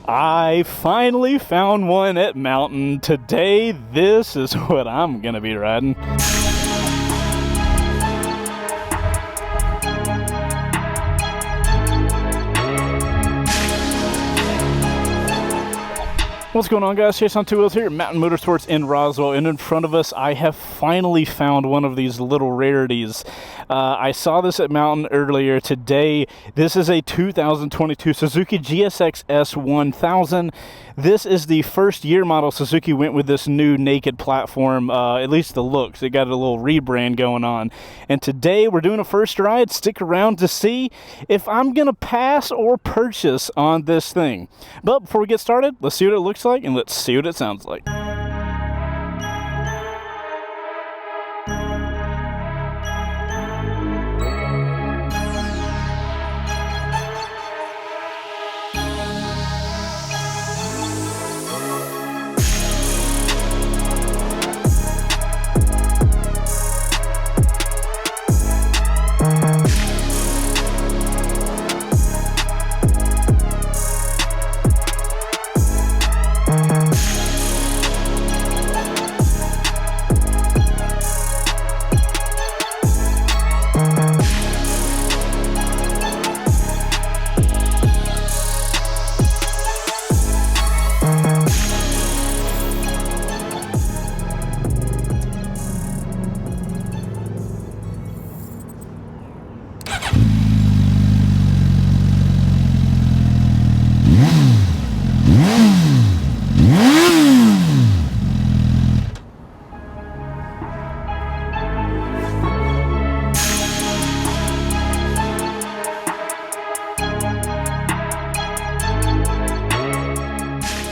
I finally found one at Mountain. Today, this is what I'm gonna be riding. What's going on, guys? Chaseontwowheels here, Mountain Motorsports in Roswell, and in front of us I have finally found one of these little rarities. I saw this at Mountain earlier today. This is a 2022 Suzuki GSX S1000. This is the first year model Suzuki went with this new naked platform, at least the looks. It got a little rebrand going on. And today we're doing a first ride. Stick around to see if I'm gonna pass or purchase on this thing. But before we get started, let's see what it looks like and let's see what it sounds like.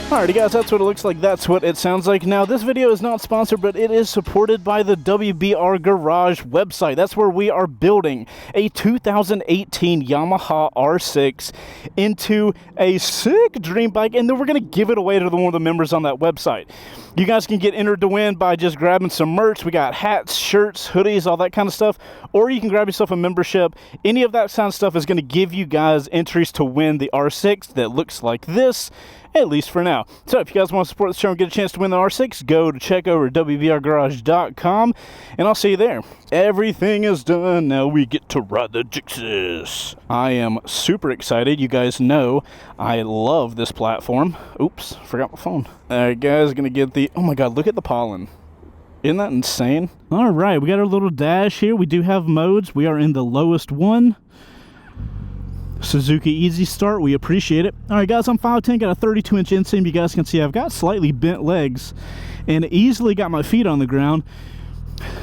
Alrighty guys, that's what it looks like, that's what it sounds like. Now this video is not sponsored, but it is supported by the WBR Garage website. That's where we are building a 2018 Yamaha R6 into a sick dream bike, and then we're going to give it away to one of the members on that website. You guys can get entered to win by just grabbing some merch. We got hats, shirts, hoodies, all that kind of stuff, or you can grab yourself a membership. Any of that kind of stuff is going to give you guys entries to win the R6 that looks like this, at least for now. So if you guys want to support the show and get a chance to win the R6, go to check over at WBRgarage.com, and I'll see you there. Everything is done. Now we get to ride the GSXS. I am super excited. You guys know I love this platform. Oops, forgot my phone. All right, guys, gonna get the, oh my God, look at the pollen. Isn't that insane? All right, we got our little dash here. We do have modes. We are in the lowest one. Suzuki Easy Start, we appreciate it. All right, guys, I'm 5'10", got a 32-inch inseam. You guys can see I've got slightly bent legs and easily got my feet on the ground.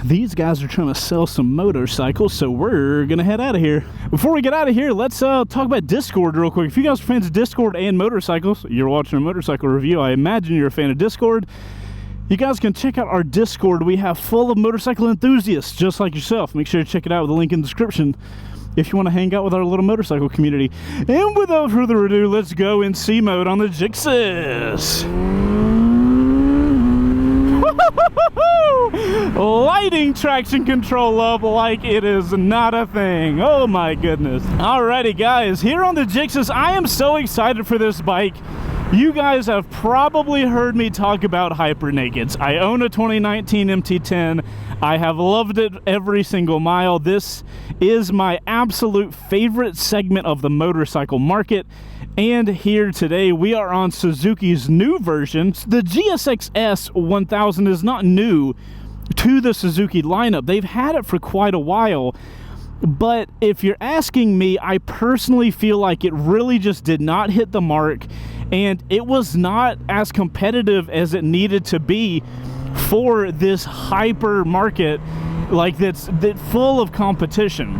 These guys are trying to sell some motorcycles, so we're gonna head out of here. Before we get out of here, let's talk about Discord real quick. If you guys are fans of Discord and motorcycles, you're watching a motorcycle review, I imagine you're a fan of Discord. You guys can check out our Discord. We have full of motorcycle enthusiasts just like yourself. Make sure to check it out with the link in the description if you want to hang out with our little motorcycle community. And without further ado, let's go in C mode on the GSXS. Lighting traction control up like it is not a thing. Oh my goodness. Alrighty guys, here on the GSXS, I am so excited for this bike. You guys have probably heard me talk about Hyper Nakeds. I own a 2019 MT10. I have loved it every single mile. This is my absolute favorite segment of the motorcycle market. And here today we are on Suzuki's new version. The GSX S1000 is not new to the Suzuki lineup. They've had it for quite a while. But if you're asking me, I personally feel like it really just did not hit the mark, and it was not as competitive as it needed to be for this hyper market, like that's full of competition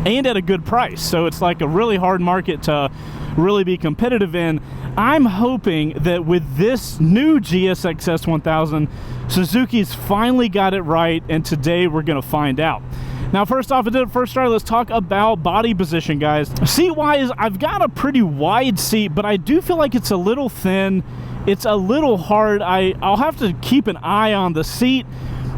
and at a good price. So it's like a really hard market to really be competitive in. I'm hoping that with this new GSX S1000, Suzuki's finally got it right, and today we're gonna find out. Now, first off, let's talk about body position, guys. Seat-wise, I've got a pretty wide seat, but I do feel like it's a little thin. It's a little hard. I'll have to keep an eye on the seat.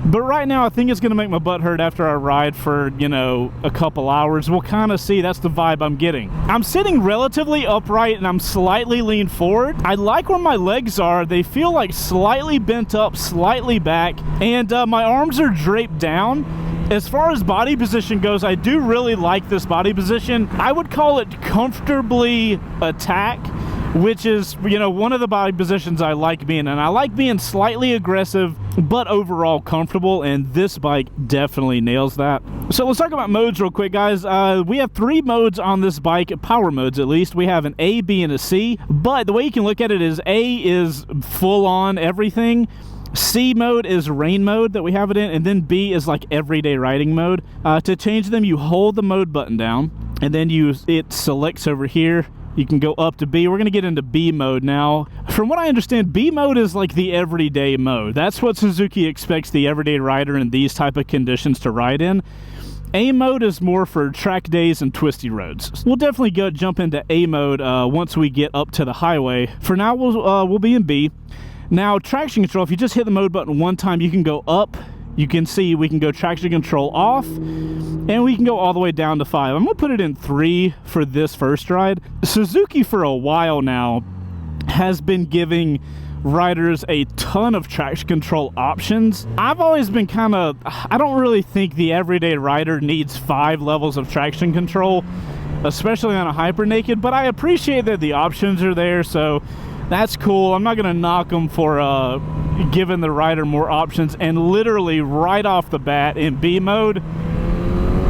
But right now, I think it's going to make my butt hurt after I ride for, you know, a couple hours. We'll kind of see. That's the vibe I'm getting. I'm sitting relatively upright and I'm slightly leaned forward. I like where my legs are. They feel like slightly bent up, slightly back, and my arms are draped down. As far as body position goes, I do really like this body position. I would call it comfortably attack, which is, you know, one of the body positions I like being in. I like being slightly aggressive, but overall comfortable, and this bike definitely nails that. So let's talk about modes real quick, guys. We have 3 modes on this bike, power modes at least. We have an A, B, and a C, but the way you can look at it is A is full on everything. C mode is rain mode that we have it in, and then B is like everyday riding mode. To change them, you hold the mode button down, and then it selects over here. You can go up to B. We're going to get into B mode now. From what I understand, B mode is like the everyday mode. That's what Suzuki expects the everyday rider in these type of conditions to ride in. A mode is more for track days and twisty roads. We'll definitely jump into A mode once we get up to the highway. For now, we'll be in B. Now, traction control, if you just hit the mode button one time, you can go up. You can see we can go traction control off, and we can go all the way down to 5. I'm going to put it in 3 for this first ride. Suzuki, for a while now, has been giving riders a ton of traction control options. I've always been I don't really think the everyday rider needs 5 levels of traction control, especially on a hyper naked, but I appreciate that the options are there, so that's cool. I'm not going to knock them for giving the rider more options. And literally right off the bat in B mode,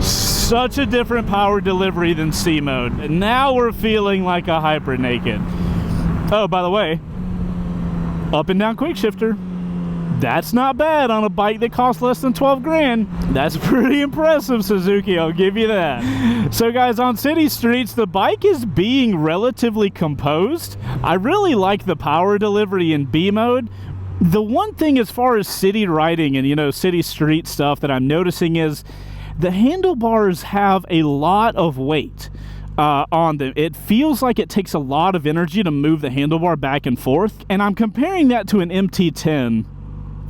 such a different power delivery than C mode. And now we're feeling like a hyper naked. Oh, by the way, up and down quick shifter. That's not bad on a bike that costs less than 12 grand. That's pretty impressive, Suzuki, I'll give you that. So guys, on city streets, the bike is being relatively composed. I really like the power delivery in B mode. The one thing as far as city riding and, you know, city street stuff that I'm noticing is the handlebars have a lot of weight on them. It feels like it takes a lot of energy to move the handlebar back and forth. And I'm comparing that to an MT-10,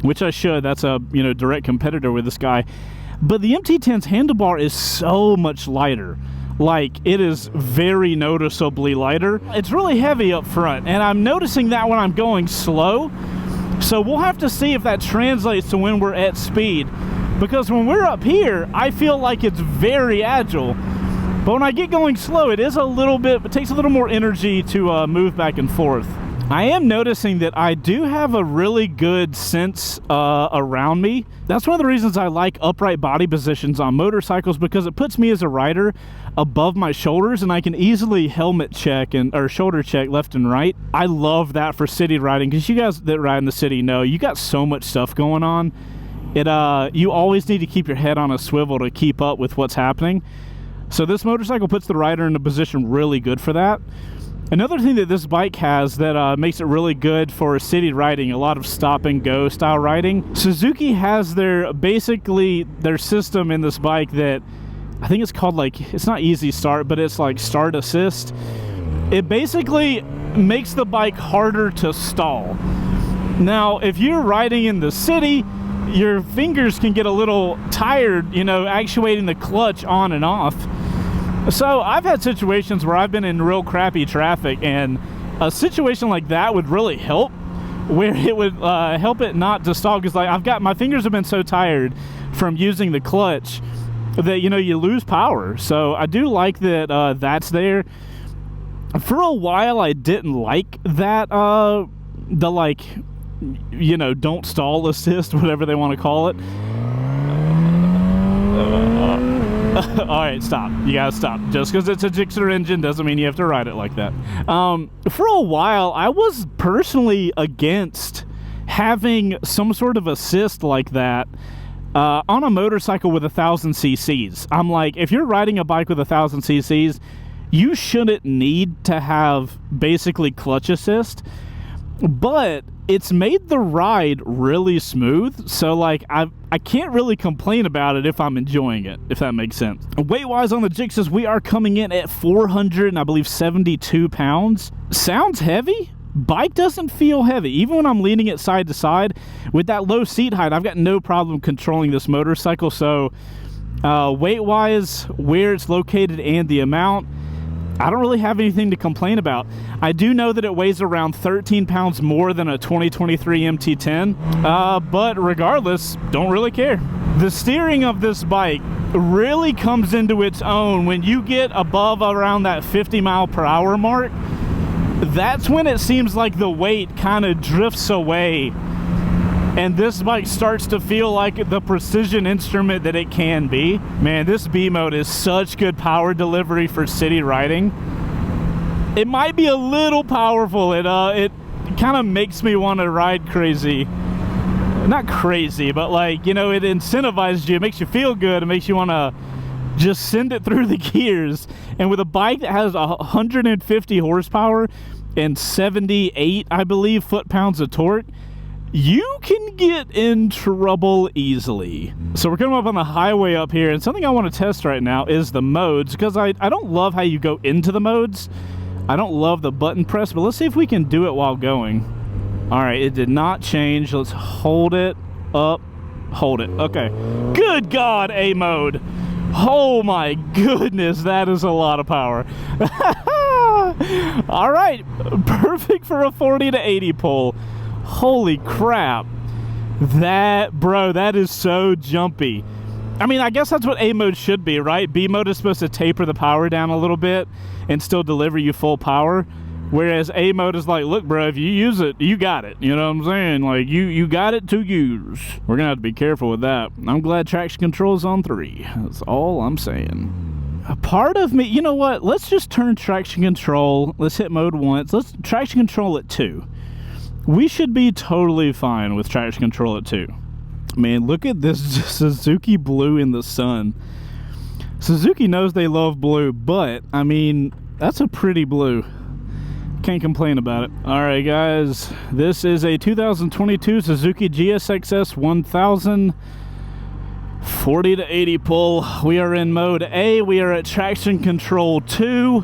which I should. That's a, you know, direct competitor with this guy. But the MT-10's handlebar is so much lighter. Like, it is very noticeably lighter. It's really heavy up front, and I'm noticing that when I'm going slow. So we'll have to see if that translates to when we're at speed. Because when we're up here, I feel like it's very agile. But when I get going slow, it takes a little more energy to move back and forth. I am noticing that I do have a really good sense around me. That's one of the reasons I like upright body positions on motorcycles, because it puts me as a rider above my shoulders, and I can easily helmet check or shoulder check left and right. I love that for city riding, because you guys that ride in the city know you got so much stuff going on. You always need to keep your head on a swivel to keep up with what's happening. So this motorcycle puts the rider in a position really good for that. Another thing that this bike has that makes it really good for city riding, a lot of stop and go style riding. Suzuki has their system in this bike that I think it's called, like, it's not easy start, but it's like start assist. It basically makes the bike harder to stall. Now, if you're riding in the city, your fingers can get a little tired, you know, actuating the clutch on and off. So I've had situations where I've been in real crappy traffic, and a situation like that would really help, where it would help it not to stall, because like my fingers have been so tired from using the clutch that, you know, you lose power. So I do like that that's there. For a while I didn't like that the, like, you know, don't stall assist, whatever they want to call it. All right, stop. You gotta stop. Just because it's a Gixxer engine doesn't mean you have to ride it like that. For a while, I was personally against having some sort of assist like that on a motorcycle with 1,000 cc's. I'm like, if you're riding a bike with 1,000 cc's, you shouldn't need to have basically clutch assist. But it's made the ride really smooth, so like I can't really complain about it if I'm enjoying it, if that makes sense. Weight-wise on the Gixxers, we are coming in at 472 pounds. Sounds heavy, bike doesn't feel heavy. Even when I'm leaning it side to side, with that low seat height, I've got no problem controlling this motorcycle. So weight-wise, where it's located and the amount, I don't really have anything to complain about. I do know that it weighs around 13 pounds more than a 2023 MT10, but regardless, don't really care. The steering of this bike really comes into its own when you get above around that 50 mile per hour mark. That's when it seems like the weight kind of drifts away and this bike starts to feel like the precision instrument that it can be. Man, this B mode is such good power delivery for city riding. It might be a little powerful. It kind of makes me want to ride crazy. Not crazy, but like, you know, it incentivizes you. It makes you feel good. It makes you want to just send it through the gears. And with a bike that has 150 horsepower and 78, I believe, foot-pounds of torque, you can get in trouble easily. So we're coming up on the highway up here, and something I want to test right now is the modes, because I don't love how you go into the modes. I don't love the button press, but let's see if we can do it while going. All right, it did not change. Let's hold it up, hold it. Okay, good God, A mode. Oh my goodness, that is a lot of power. All right, perfect for a 40 to 80 pull. Holy crap. That is so jumpy. I mean, I guess that's what A mode should be, right? B mode is supposed to taper the power down a little bit and still deliver you full power. Whereas A mode is like, look, bro, if you use it, you got it. You know what I'm saying? Like, you got it to use. We're going to have to be careful with that. I'm glad traction control is on 3. That's all I'm saying. A part of me, you know what? Let's just turn traction control. Let's hit mode once. Let's traction control at 2. We should be totally fine with traction control at 2. Man, look at this Suzuki blue in the sun. Suzuki knows they love blue, but, I mean, that's a pretty blue. Can't complain about it. All right, guys. This is a 2022 Suzuki GSXS S1000. 40 to 80 pull. We are in mode A. We are at traction control 2.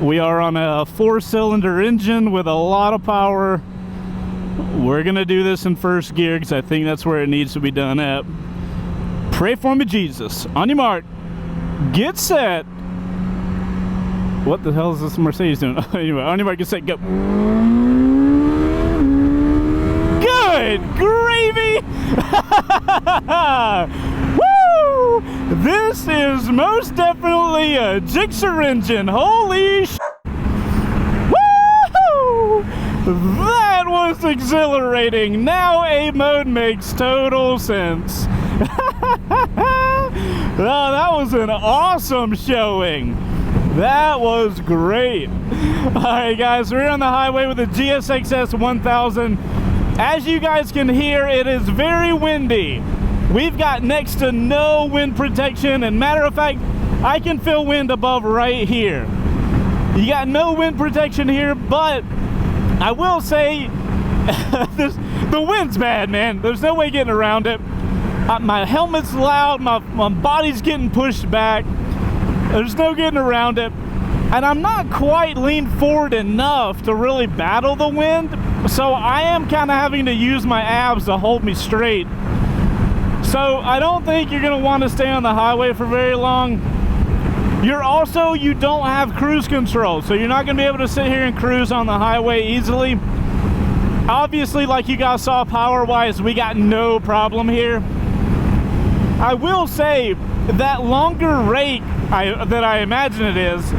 We are on a 4-cylinder engine with a lot of power. We're gonna do this in first gear because I think that's where it needs to be done at. Pray for me, Jesus. On your mark, get set. What the hell is this Mercedes doing? Anyway, on your mark, get set, go. Good gravy! Woo! This is most definitely a Gixxer engine. Holy sh! Woo! That was exhilarating. Now A mode makes total sense. Oh, that was an awesome showing. That was great. All right, guys, we're on the highway with the GSXS 1000. As you guys can hear, it is very windy. We've got next to no wind protection, and matter of fact, I can feel wind above right here. You got no wind protection here, but I will say the wind's bad, man. There's no way getting around it. My helmet's loud, my body's getting pushed back. There's no getting around it. And I'm not quite leaned forward enough to really battle the wind, so I am kind of having to use my abs to hold me straight. So I don't think you're gonna want to stay on the highway for very long. You don't have cruise control, so you're not gonna be able to sit here and cruise on the highway easily. Obviously, like you guys saw power-wise, we got no problem here. I will say that longer rake that I imagine it is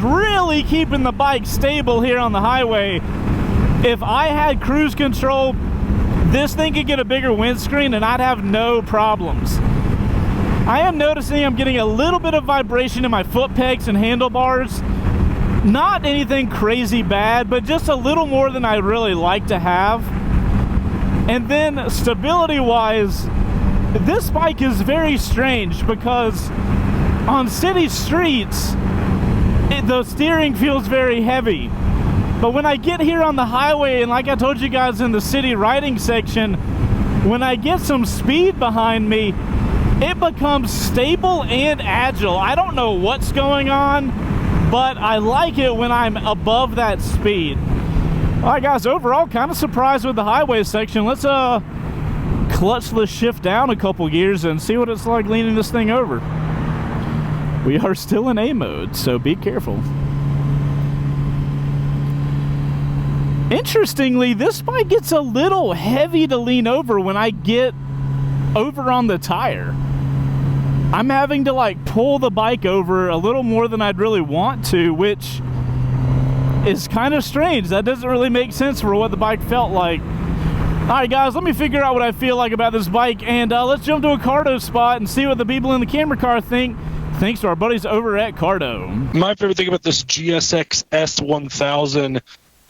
really keeping the bike stable here on the highway. If I had cruise control, this thing could get a bigger windscreen and I'd have no problems. I am noticing I'm getting a little bit of vibration in my foot pegs and handlebars. Not anything crazy bad, but just a little more than I really like to have. And then stability-wise, this bike is very strange because on city streets, the steering feels very heavy. But when I get here on the highway, and like I told you guys in the city riding section, when I get some speed behind me, it becomes stable and agile. I don't know what's going on, but I like it when I'm above that speed. All right, guys, overall, kind of surprised with the highway section. Let's clutchless shift down a couple gears and see what it's like leaning this thing over. We are still in A mode, so be careful. Interestingly, this bike gets a little heavy to lean over when I get over on the tire. I'm having to like pull the bike over a little more than I'd really want to, which is kind of strange. That doesn't really make sense for what the bike felt like. Alright guys, let me figure out what I feel like about this bike, and let's jump to a Cardo spot and see what the people in the camera car think, thanks to our buddies over at Cardo. My favorite thing about this GSX S1000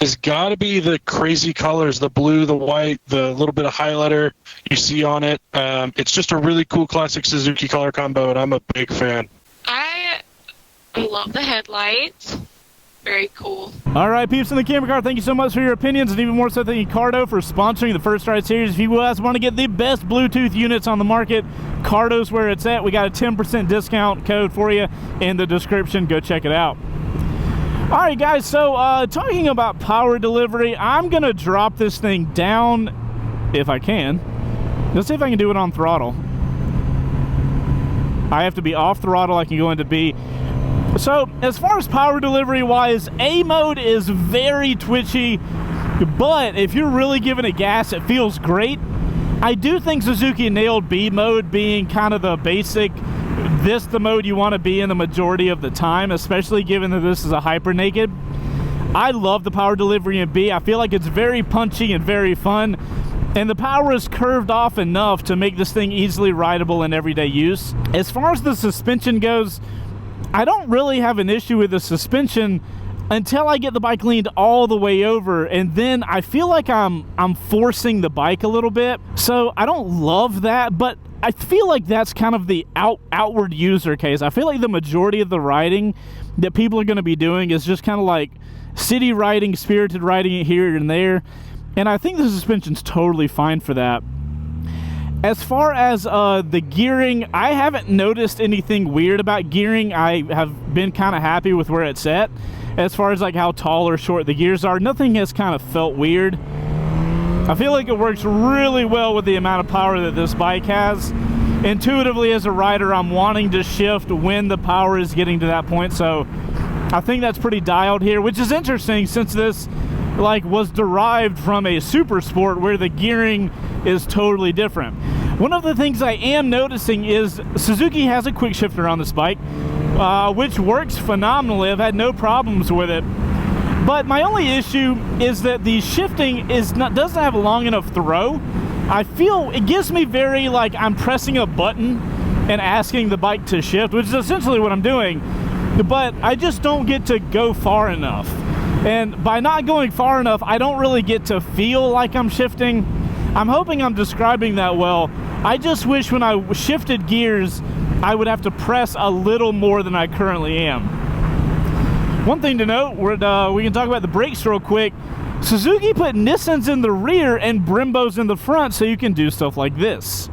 has got to be the crazy colors, the blue, the white, the little bit of highlighter you see on it. It's just a really cool classic Suzuki color combo, and I'm a big fan. I love the headlights. Very cool. All right, peeps in the camera car, thank you so much for your opinions, and even more so thank you Cardo for sponsoring the First Ride series. If you guys want to get the best Bluetooth units on the market, Cardo's where it's at. We got a 10% discount code for you in the description. Go check it out. All right, guys, so talking about power delivery, I'm going to drop this thing down if I can. Let's see if I can do it on throttle. I have to be off throttle. I can go into B. So as far as power delivery wise, A mode is very twitchy, but if you're really giving it gas, it feels great. I do think Suzuki nailed B mode being kind of the basic, the mode you want to be in the majority of the time, especially given that this is a hyper naked. I love the power delivery in B. I feel like it's very punchy and very fun, and the power is curved off enough to make this thing easily rideable in everyday use. As far as the suspension goes, I don't really have an issue with the suspension until I get the bike leaned all the way over, and then I feel like I'm forcing the bike a little bit. So I don't love that, but I feel like that's kind of the outward user case. I feel like the majority of the riding that people are going to be doing is just kind of like city riding, spirited riding here and there, and I think the suspension's totally fine for that. As far as the gearing, I haven't noticed anything weird about gearing. I have been kind of happy with where it's at. As far as like how tall or short the gears are, nothing has kind of felt weird. I feel like it works really well with the amount of power that this bike has. Intuitively as a rider, I'm wanting to shift when the power is getting to that point, so I think that's pretty dialed here, which is interesting since this like was derived from a super sport where the gearing is totally different. One of the things I am noticing is Suzuki has a quick shifter on this bike, which works phenomenally. I've had no problems with it. But my only issue is that the shifting doesn't have a long enough throw. I feel it gives me very like I'm pressing a button and asking the bike to shift, which is essentially what I'm doing, but I just don't get to go far enough. And by not going far enough, I don't really get to feel like I'm shifting. I'm hoping I'm describing that well. I just wish when I shifted gears, I would have to press a little more than I currently am. One thing to note, we can talk about the brakes real quick. Suzuki put Nissans in the rear and Brimbos in the front so you can do stuff like this.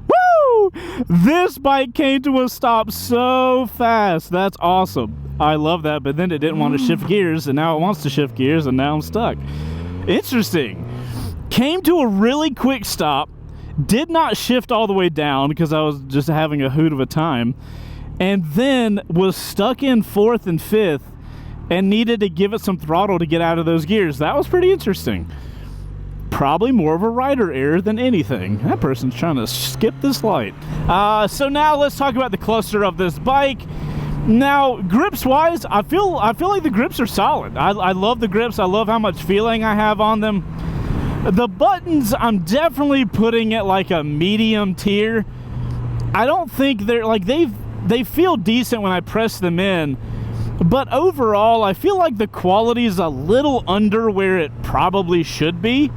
Woo! This bike came to a stop so fast. That's awesome. I love that, but then it didn't want to shift gears, and now it wants to shift gears, and now I'm stuck. Interesting. Came to a really quick stop, did not shift all the way down because I was just having a hoot of a time, and then was stuck in fourth and fifth and needed to give it some throttle to get out of those gears. That was pretty interesting. Probably more of a rider error than anything. That person's trying to skip this light. So now let's talk about the cluster of this bike. Now, grips wise, I feel like the grips are solid. I love the grips. I love how much feeling I have on them. The buttons, I'm definitely putting at like a medium tier. I don't think they're like they feel decent when I press them in, but overall I feel like the quality is a little under where it probably should be.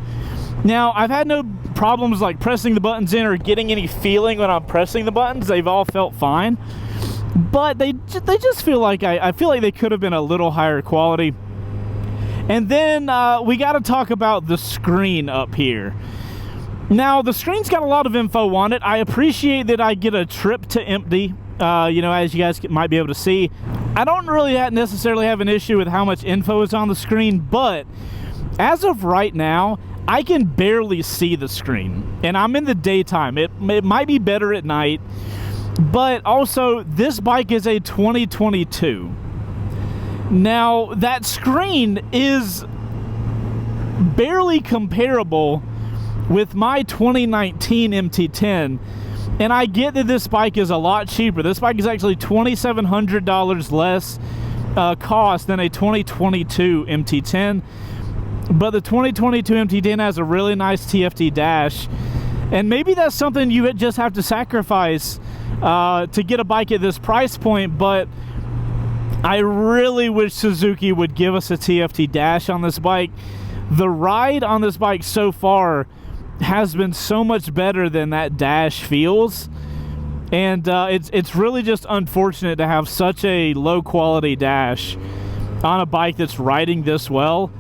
Now, I've had no problems like pressing the buttons in or getting any feeling when I'm pressing the buttons. They've all felt fine. But they just feel like I feel like they could have been a little higher quality. And then we got to talk about the screen up here. Now, the screen's got a lot of info on it. I appreciate that I get a trip to empty you know, as you guys might be able to see. I don't really necessarily have an issue with how much info is on the screen, but as of right now, I can barely see the screen, and I'm in the daytime. It might be better at night, but also this bike is a 2022. Now, that screen is barely comparable with my 2019 MT10, and I get that this bike is a lot cheaper. This bike is actually $2,700 less cost than a 2022 MT10, but the 2022 MT10 has a really nice TFT dash, and maybe that's something you just have to sacrifice to get a bike at this price point. But I really wish Suzuki would give us a TFT dash on this bike. The ride on this bike so far has been so much better than that dash feels, and it's really just unfortunate to have such a low quality dash on a bike that's riding this well,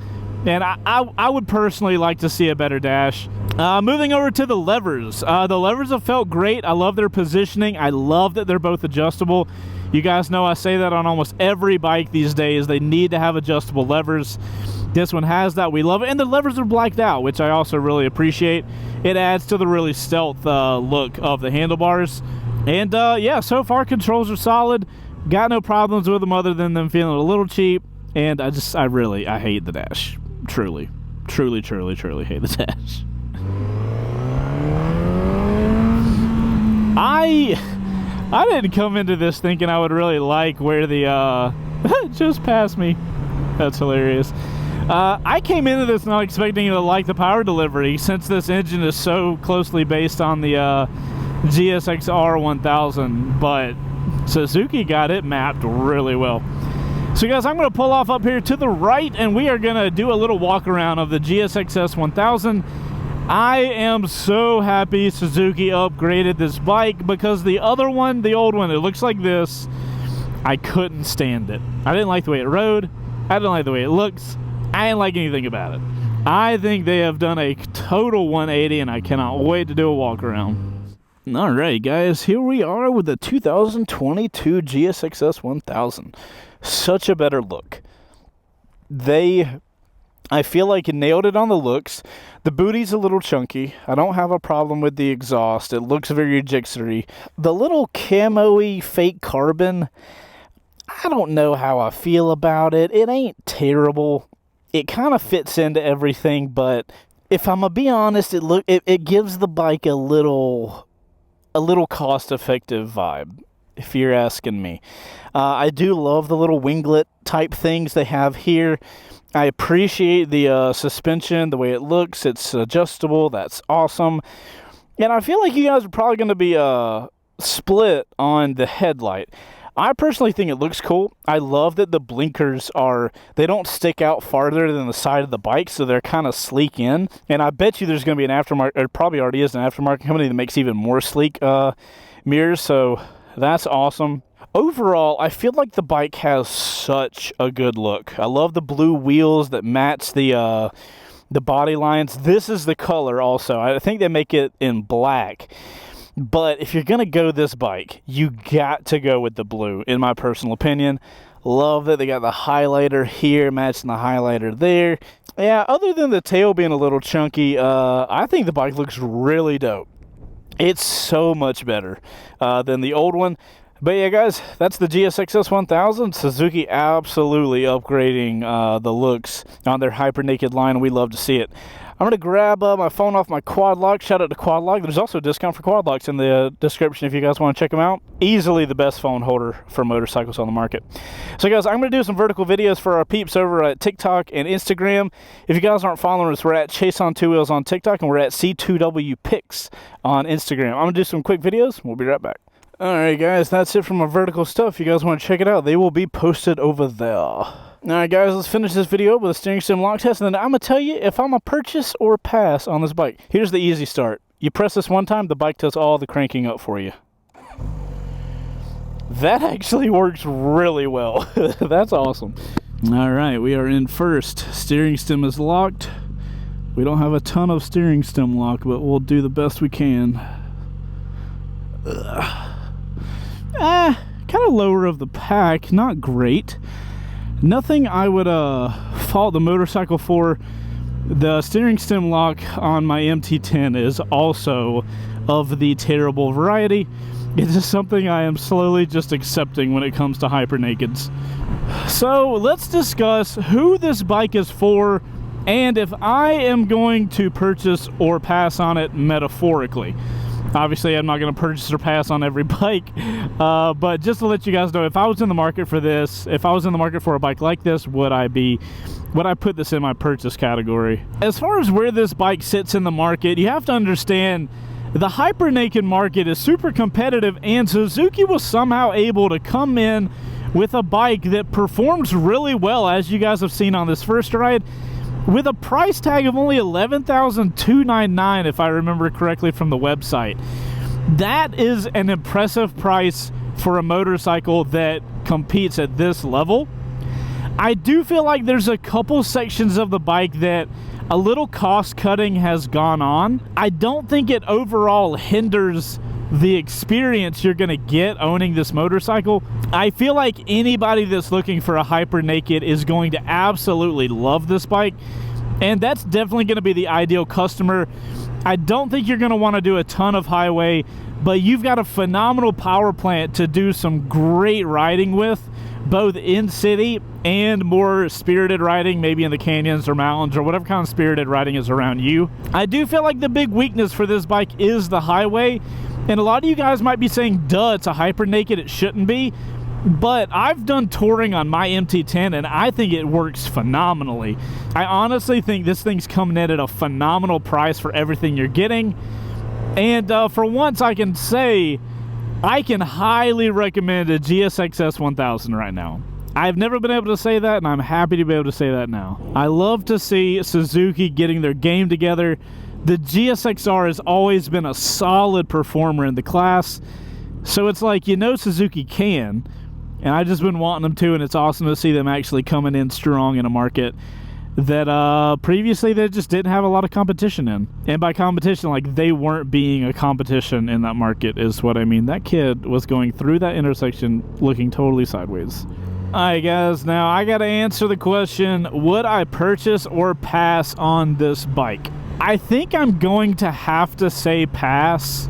and I would personally like to see a better dash. Moving over to the levers. The levers have felt great. I love their positioning. I love that they're both adjustable. You guys know I say that on almost every bike these days. They need to have adjustable levers. This one has that. We love it. And the levers are blacked out, which I also really appreciate. It adds to the really stealth look of the handlebars. And yeah, so far controls are solid. Got no problems with them other than them feeling a little cheap. And I hate the dash. Truly hate the dash. I didn't come into this thinking I would really like where the just passed me. That's hilarious. I came into this not expecting to like the power delivery, since this engine is so closely based on the GSX R1000, but Suzuki got it mapped really well. So guys, I'm going to pull off up here to the right, and we are going to do a little walk around of the GSXS S1000. I am so happy Suzuki upgraded this bike, because the other one, the old one, it looks like this. I couldn't stand it. I didn't like the way it rode. I didn't like the way it looks. I didn't like anything about it. I think they have done a total 180, and I cannot wait to do a walk around. Alright guys, here we are with the 2022 GSXS 1000. Such a better look. I feel like it nailed it on the looks. The booty's a little chunky. I don't have a problem with the exhaust. It looks very jigsaw-y. The little camo-y fake carbon, I don't know how I feel about it. It ain't terrible. It kind of fits into everything, but if I'm gonna be honest, it gives the bike a little cost-effective vibe, if you're asking me. I do love the little winglet type things they have here. I appreciate the suspension, the way it looks. It's adjustable. That's awesome. And I feel like you guys are probably going to be split on the headlight. I personally think it looks cool. I love that the blinkers they don't stick out farther than the side of the bike, so they're kind of sleek in. And I bet you there's going to be an aftermarket, or probably already is an aftermarket company that makes even more sleek mirrors, so that's awesome. Overall, I feel like the bike has such a good look. I love the blue wheels that match the body lines. This is the color also. I think they make it in black. But if you're going to go this bike, you got to go with the blue, in my personal opinion. Love that they got the highlighter here matching the highlighter there. Yeah, other than the tail being a little chunky, I think the bike looks really dope. It's so much better than the old one. But yeah, guys, that's the GSXS 1000. Suzuki absolutely upgrading the looks on their Hyper Naked line. We love to see it. I'm going to grab my phone off my quad lock. Shout out to Quad Lock. There's also a discount for quad locks in the description if you guys want to check them out. Easily the best phone holder for motorcycles on the market. So guys, I'm going to do some vertical videos for our peeps over at TikTok and Instagram. If you guys aren't following us, we're at Chaseontwowheels on TikTok, and we're at C2W Pics on Instagram. I'm going to do some quick videos. We'll be right back. Alright guys, that's it from our vertical stuff. If you guys want to check it out, they will be posted over there. Alright guys, let's finish this video up with a steering stem lock test, and then I'm going to tell you if I'm a purchase or pass on this bike. Here's the easy start. You press this one time, the bike does all the cranking up for you. That actually works really well. That's awesome. Alright, we are in first. Steering stem is locked. We don't have a ton of steering stem lock, but we'll do the best we can. kind of lower of the pack, not great. Nothing I would fault the motorcycle for. The steering stem lock on my MT10 is also of the terrible variety. It is something I am slowly just accepting when it comes to hyper nakeds. So let's discuss who this bike is for and if I am going to purchase or pass on it metaphorically. Obviously, I'm not going to purchase or pass on every bike, but just to let you guys know, if I was in the market for this, if I was in the market for a bike like this, would I put this in my purchase category? As far as where this bike sits in the market, you have to understand the hyper naked market is super competitive, and Suzuki was somehow able to come in with a bike that performs really well, as you guys have seen on this first ride, with a price tag of only $11,299, if I remember correctly from the website. That is an impressive price for a motorcycle that competes at this level. I do feel like there's a couple sections of the bike that a little cost cutting has gone on. I don't think it overall hinders the experience you're going to get owning this motorcycle. I feel like anybody that's looking for a hyper naked is going to absolutely love this bike, and that's definitely going to be the ideal customer. I don't think you're going to want to do a ton of highway, but you've got a phenomenal power plant to do some great riding with, both in city and more spirited riding, maybe in the canyons or mountains or whatever kind of spirited riding is around you. I do feel like the big weakness for this bike is the highway. And a lot of you guys might be saying, duh, it's a hyper naked, it shouldn't be. But I've done touring on my MT10 and I think it works phenomenally. I honestly think this thing's coming in at a phenomenal price for everything you're getting. And for once I can say, I can highly recommend a GSXS S1000 right now. I've never been able to say that, and I'm happy to be able to say that now. I love to see Suzuki getting their game together. The GSXR has always been a solid performer in the class, so it's like, Suzuki can, and I've just been wanting them to, and it's awesome to see them actually coming in strong in a market that previously they just didn't have a lot of competition in. And by competition, like, they weren't being a competition in that market is what I mean. That kid was going through that intersection looking totally sideways. Alright guys, now I gotta answer the question, would I purchase or pass on this bike? I think I'm going to have to say pass.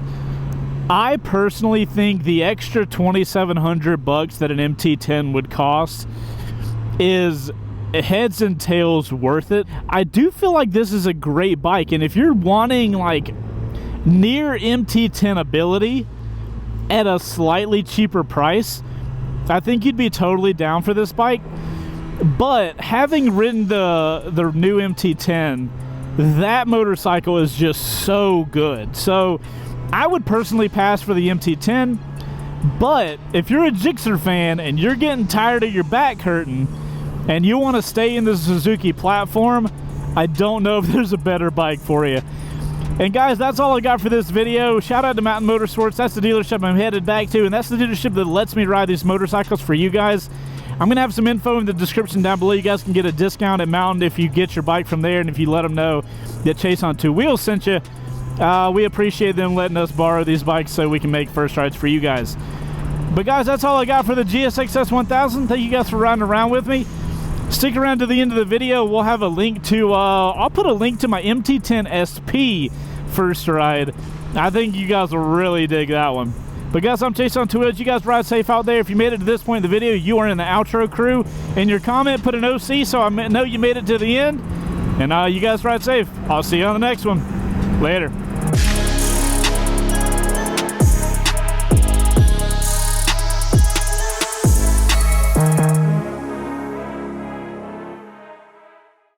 I personally think the extra $2,700 that an MT10 would cost is heads and tails worth it. I do feel like this is a great bike, and if you're wanting like near MT10 ability at a slightly cheaper price, I think you'd be totally down for this bike. But having ridden the new MT10, that motorcycle is just so good. So I would personally pass for the MT10, but if you're a Gixxer fan and you're getting tired of your back hurting and you want to stay in the Suzuki platform, I don't know if there's a better bike for you. And guys, that's all I got for this video. Shout out to Mountain Motorsports. That's the dealership I'm headed back to, and that's the dealership that lets me ride these motorcycles for you guys. I'm gonna have some info in the description down below. You guys can get a discount at Mountain if you get your bike from there, and if you let them know that Chaseontwowheels sent you. We appreciate them letting us borrow these bikes so we can make first rides for you guys. But guys, that's all I got for the GSXS 1000. Thank you guys for riding around with me. Stick around to the end of the video. We'll have a link to, I'll put a link to my MT10 SP first ride. I think you guys will really dig that one. But guys, I'm Chaseontwowheels. You guys ride safe out there. If you made it to this point in the video, you are in the outro crew. In your comment, put an OC so I know you made it to the end. And you guys ride safe. I'll see you on the next one. Later.